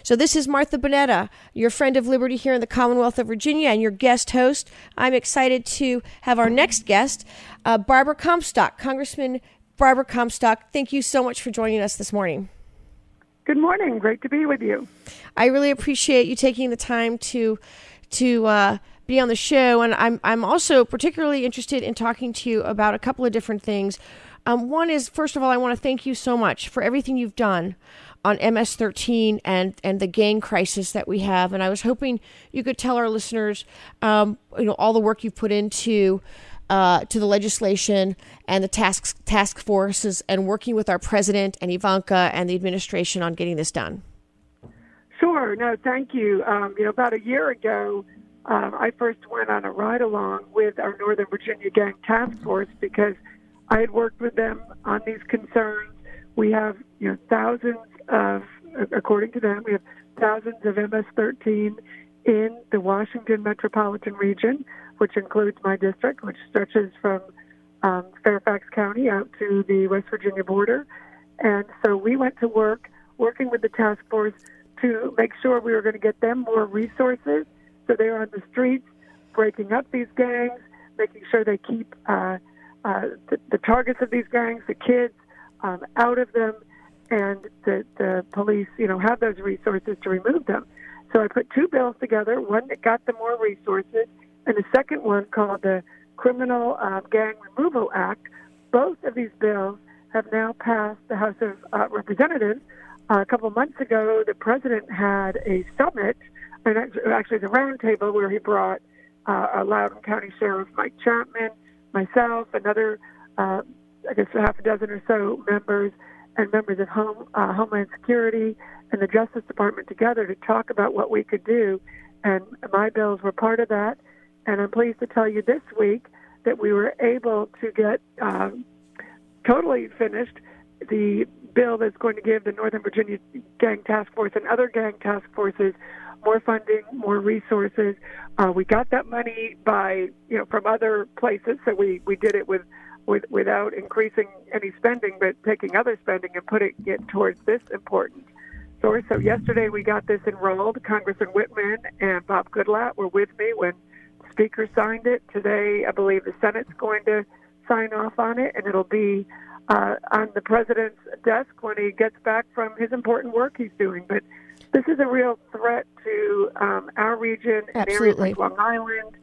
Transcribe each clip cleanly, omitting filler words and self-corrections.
So this is Martha Bonetta, your friend of liberty here in the Commonwealth of Virginia and your guest host. I'm excited to have our next guest, Barbara Comstock, Congressman Barbara Comstock. Thank you so much for joining us this morning. Good morning. Great to be with you. I really appreciate you taking the time to be on the show, and I'm also particularly interested in talking to you about a couple of different things. One is, first of all, I want to thank you so much for everything you've done on MS-13 and the gang crisis that we have. And I was hoping you could tell our listeners, all the work you've put into to the legislation and the task forces and working with our president and Ivanka and the administration on getting this done. Sure. No, thank you. About a year ago, I first went on a ride-along with our Northern Virginia Gang Task Force because I had worked with them on these concerns. We have, thousands of, according to them, we have thousands of MS-13 in the Washington metropolitan region, which includes my district, which stretches from Fairfax County out to the West Virginia border. And so we went to work, working with the task force to make sure we were going to get them more resources. So they were on the streets, breaking up these gangs, making sure they keep the targets of these gangs, the kids, out of them, and the police, have those resources to remove them. So I put two bills together, one that got them more resources, and a second one called the Criminal Gang Removal Act. Both of these bills have now passed the House of Representatives. A couple months ago, the president had a summit, and actually the roundtable where he brought Loudoun County Sheriff Mike Chapman, myself, another, half a dozen or so members, and members of Homeland Security and the Justice Department together to talk about what we could do. And my bills were part of that. And I'm pleased to tell you this week that we were able to get totally finished the bill that's going to give the Northern Virginia Gang Task Force and other gang task forces more funding, more resources. We got that money from other places, so we did it without increasing any spending, but taking other spending and putting it towards this important source. So yesterday we got this enrolled. Congressman Whitman and Bob Goodlatte were with me when the Speaker signed it. Today, I believe the Senate's going to sign off on it, and it'll be on the president's desk when he gets back from his important work he's doing. But this is a real threat to our region, and areas like Long Island,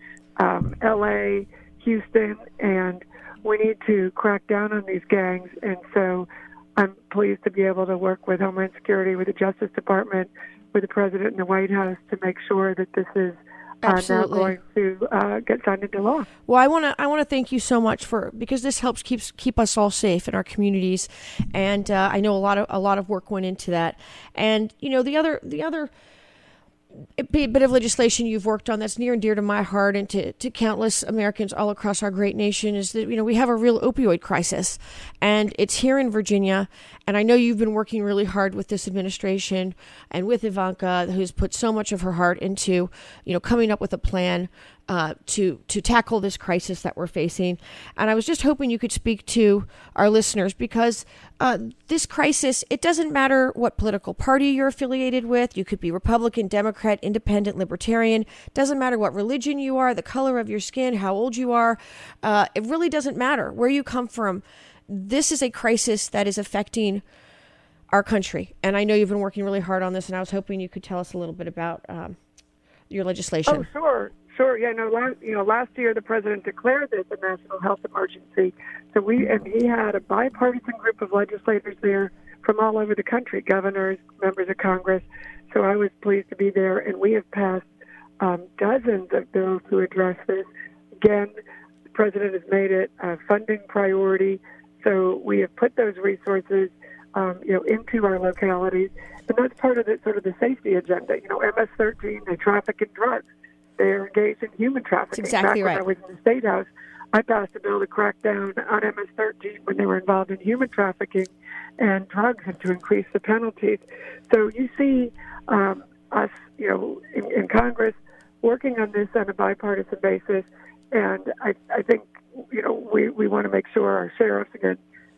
L.A., Houston, and we need to crack down on these gangs. And so I'm pleased to be able to work with Homeland Security, with the Justice Department, with the President and the White House to make sure that this is now going to get signed into law. Well, I want to thank you so much because this helps keep us all safe in our communities, and I know a lot of work went into that. And the other bit of legislation you've worked on that's near and dear to my heart and to countless Americans all across our great nation is that we have a real opioid crisis, and it's here in Virginia. And I know you've been working really hard with this administration and with Ivanka, who's put so much of her heart into coming up with a plan to tackle this crisis that we're facing. And I was just hoping you could speak to our listeners because this crisis, it doesn't matter what political party you're affiliated with. You could be Republican, Democrat, Independent, Libertarian. It doesn't matter what religion you are, the color of your skin, how old you are. It really doesn't matter where you come from. This is a crisis that is affecting our country. And I know you've been working really hard on this, and I was hoping you could tell us a little bit about your legislation. Oh, sure. Sure. Yeah. No. Last year the president declared this a national health emergency. So he had a bipartisan group of legislators there from all over the country, governors, members of Congress. So I was pleased to be there, and we have passed dozens of bills to address this. Again, the president has made it a funding priority. So we have put those resources, into our localities, and that's part of the safety agenda. MS-13, they traffic in drugs. They're engaged in human trafficking. That's exactly right. When I was in the State House, I passed a bill to crack down on MS-13 when they were involved in human trafficking and drugs, and to increase the penalties. So you see us, in Congress working on this on a bipartisan basis, and I think, we want to make sure our sheriffs, again,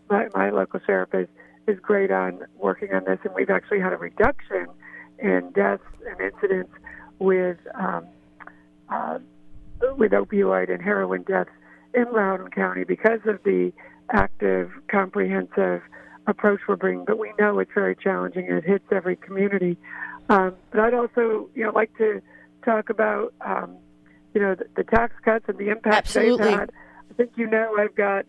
my local sheriff is great on working on this, and we've actually had a reduction in deaths and incidents with opioid and heroin deaths in Loudoun County because of the active, comprehensive approach we're bringing. But we know it's very challenging and it hits every community. But I'd also, like to talk about, the tax cuts and the impact they've had. I think I've got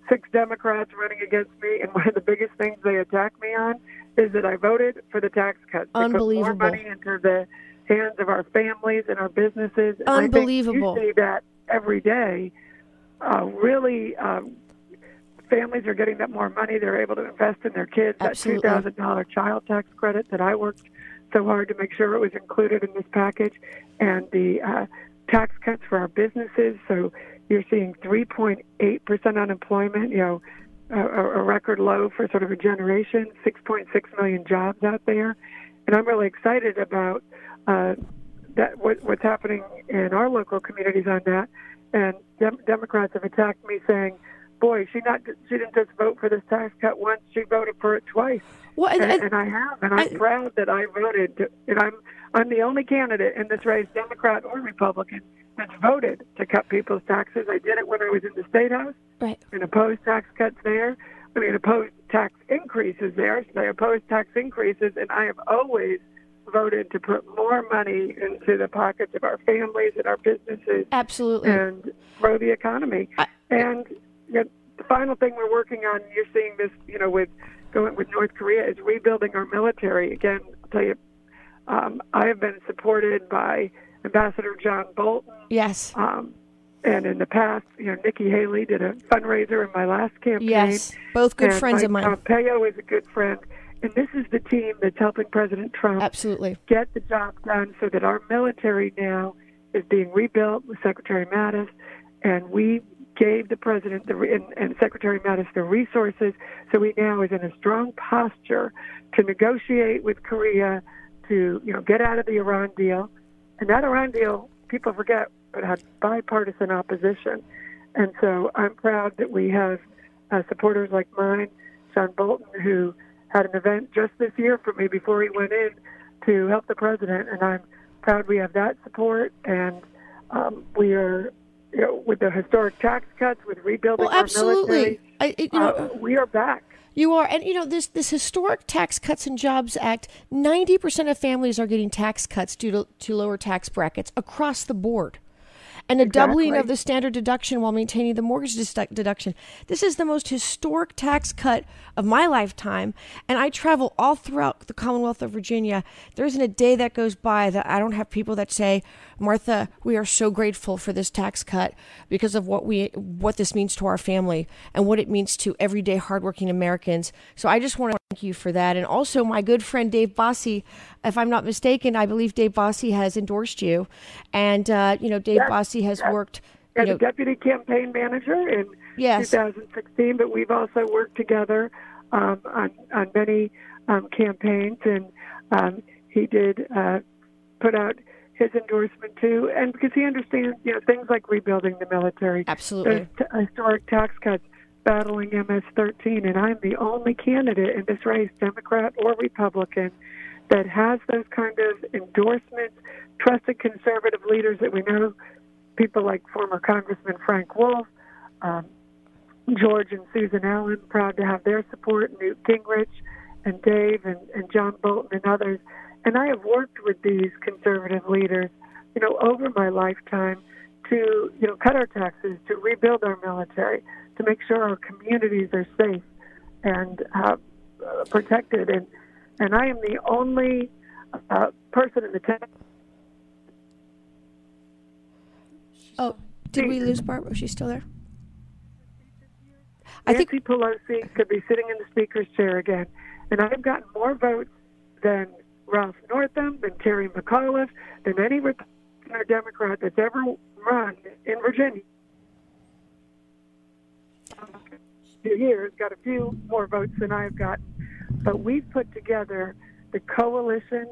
6 Democrats running against me, and one of the biggest things they attack me on is that I voted for the tax cuts. Unbelievable. To put more money into the hands of our families and our businesses. And Unbelievable. I think you see that every day. Families are getting that more money. They're able to invest in their kids. Absolutely. That $2,000 child tax credit that I worked so hard to make sure it was included in this package, and the tax cuts for our businesses. So you're seeing 3.8% unemployment, a record low for sort of a generation, 6.6 million jobs out there. And I'm really excited about what's happening in our local communities on that. And Democrats have attacked me saying, boy, she didn't just vote for this tax cut once, she voted for it twice. Well, and I have, and I'm proud that I voted. And I'm the only candidate in this race, Democrat or Republican, that's voted to cut people's taxes. I did it when I was in the State House, right, and opposed tax cuts there. Opposed tax increases there. So I opposed tax increases, and I have always voted to put more money into the pockets of our families and our businesses. Absolutely. And grow the economy. And the final thing we're working on, you're seeing this, with going with North Korea, is rebuilding our military. Again, I'll tell you, I have been supported by Ambassador John Bolton. Yes. And in the past, Nikki Haley did a fundraiser in my last campaign. Yes, both good friends of mine. Pompeo is a good friend. And this is the team that's helping President Trump absolutely get the job done so that our military now is being rebuilt with Secretary Mattis. And we gave the President and Secretary Mattis the resources, so he now is in a strong posture to negotiate with Korea to, get out of the Iran deal. And that Iran deal, people forget, but had bipartisan opposition. And so I'm proud that we have supporters like mine, John Bolton, who had an event just this year for me before he went in to help the President. And I'm proud we have that support. And we are, with the historic tax cuts, with rebuilding our military, we are back. You are. And, this historic Tax Cuts and Jobs Act, 90% of families are getting tax cuts due to lower tax brackets across the board. And a doubling of the standard deduction while maintaining the mortgage deduction. This is the most historic tax cut of my lifetime. And I travel all throughout the Commonwealth of Virginia. There isn't a day that goes by that I don't have people that say, Martha, we are so grateful for this tax cut because of what this means to our family and what it means to everyday hardworking Americans. So I just want to thank you for that. And also my good friend Dave Bossie, if I'm not mistaken, I believe Dave Bossie has endorsed you. And, Dave Bossie has worked as a deputy campaign manager in 2016, but we've also worked together on many campaigns, and he did put out his endorsement too, and because he understands things like rebuilding the military, absolutely, historic tax cuts, battling MS-13, and I'm the only candidate in this race, Democrat or Republican, that has those kind of endorsements, trusted conservative leaders that we know, people like former Congressman Frank Wolf, George and Susan Allen, proud to have their support, Newt Gingrich and Dave and John Bolton and others. And I have worked with these conservative leaders, over my lifetime to, cut our taxes, to rebuild our military, to make sure our communities are safe and protected. And I am the only person in the town. Oh, did we lose Barbara? Was she still there? Nancy Pelosi could be sitting in the Speaker's chair again. And I've gotten more votes than Ralph Northam, than Terry McAuliffe, than any Republican or Democrat that's ever run in Virginia. Years got a few more votes than I've gotten. But we've put together the coalition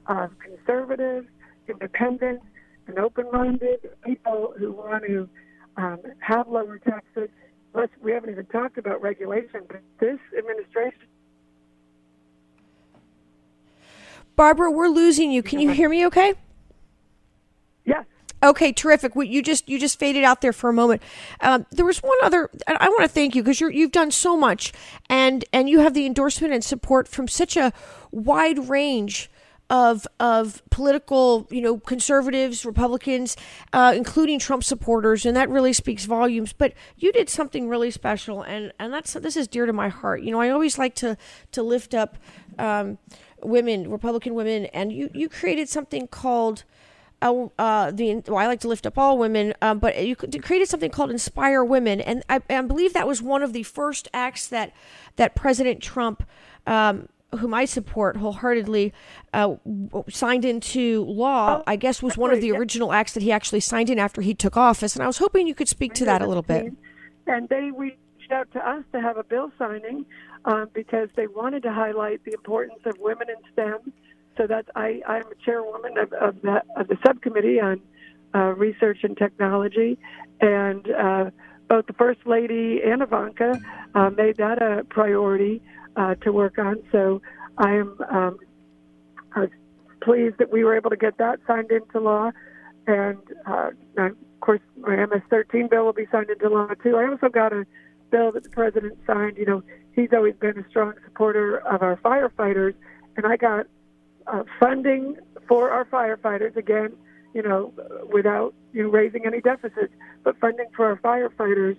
of conservatives, independents, and open-minded people who want to have lower taxes. Plus, we haven't even talked about regulation, but this administration. Barbara, we're losing you. Can you hear me okay? Yes. Okay, terrific. You just faded out there for a moment. There was one other. I want to thank you because you've done so much, and you have the endorsement and support from such a wide range of political, conservatives, Republicans, including Trump supporters, and that really speaks volumes. But you did something really special, and this is dear to my heart. I always like to lift up women, Republican women, and you created something called. I like to lift up all women, but you created something called Inspire Women, and I believe that was one of the first acts that President Trump, whom I support wholeheartedly, signed into law. I guess was one of the original acts that he actually signed in after he took office, and I was hoping you could speak to that a little bit. And they reached out to us to have a bill signing because they wanted to highlight the importance of women in STEM. So I'm a chairwoman of the subcommittee on research and technology, and both the First Lady and Ivanka made that a priority to work on. So I was pleased that we were able to get that signed into law, and of course my MS-13 bill will be signed into law too. I also got a bill that the president signed. He's always been a strong supporter of our firefighters, and I got funding for our firefighters, again, without raising any deficits, but funding for our firefighters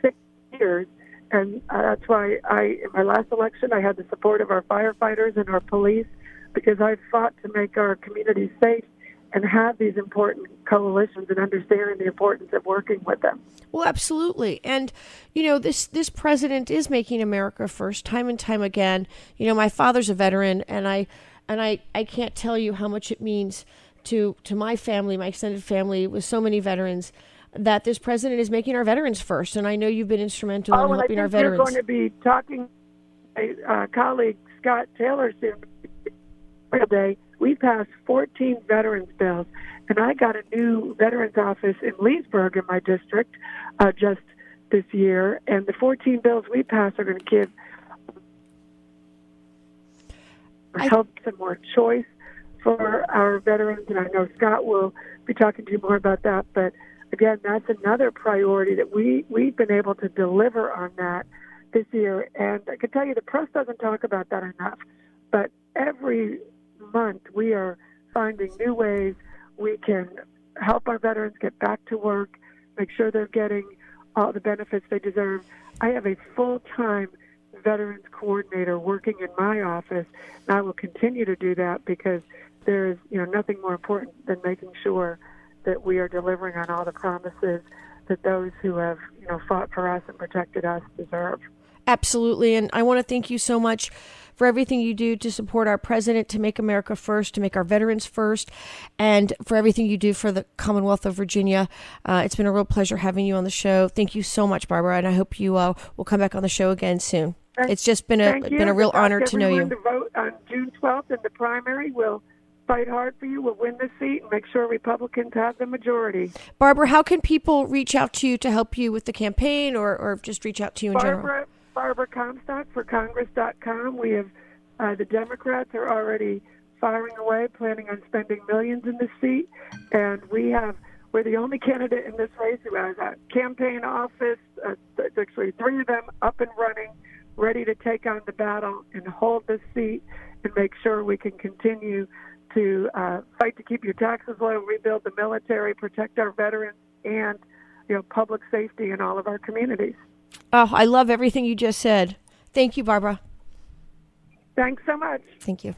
6 years. And that's why in my last election, I had the support of our firefighters and our police, because I fought to make our communities safe and have these important coalitions and understanding the importance of working with them. Well, absolutely. And, this president is making America first time and time again. My father's a veteran, and I can't tell you how much it means to my family, my extended family with so many veterans, that this president is making our veterans first. And I know you've been instrumental in helping our veterans. You're going to be talking to my colleague Scott Taylor soon. Today, we passed 14 veterans bills, and I got a new veterans office in Lynchburg in my district just this year, and the 14 bills we passed are going to give help some more choice for our veterans, and I know Scott will be talking to you more about that, but again, that's another priority that we've been able to deliver on that this year, and I can tell you the press doesn't talk about that enough, but every month we are finding new ways we can help our veterans get back to work, make sure they're getting all the benefits they deserve. I have a full-time veterans coordinator working in my office, and I will continue to do that because there is nothing more important than making sure that we are delivering on all the promises that those who have fought for us and protected us deserve. Absolutely, and I want to thank you so much for everything you do to support our president, to make America first, to make our veterans first, and for everything you do for the Commonwealth of Virginia. It's been a real pleasure having you on the show. Thank you so much, Barbara, and I hope you will come back on the show again soon. It's just been a real honor to know you. To vote on June 12th in the primary. We'll fight hard for you. We'll win the seat and make sure Republicans have the majority. Barbara, how can people reach out to you to help you with the campaign, or just reach out to you in general? Barbara Comstock for Congress.com. We have the Democrats are already firing away, planning on spending millions in this seat, and we're the only candidate in this race who has a campaign office. There's actually 3 of them up and running, ready to take on the battle and hold this seat and make sure we can continue to fight to keep your taxes low, rebuild the military, protect our veterans, and public safety in all of our communities. Oh, I love everything you just said. Thank you, Barbara. Thanks so much. Thank you.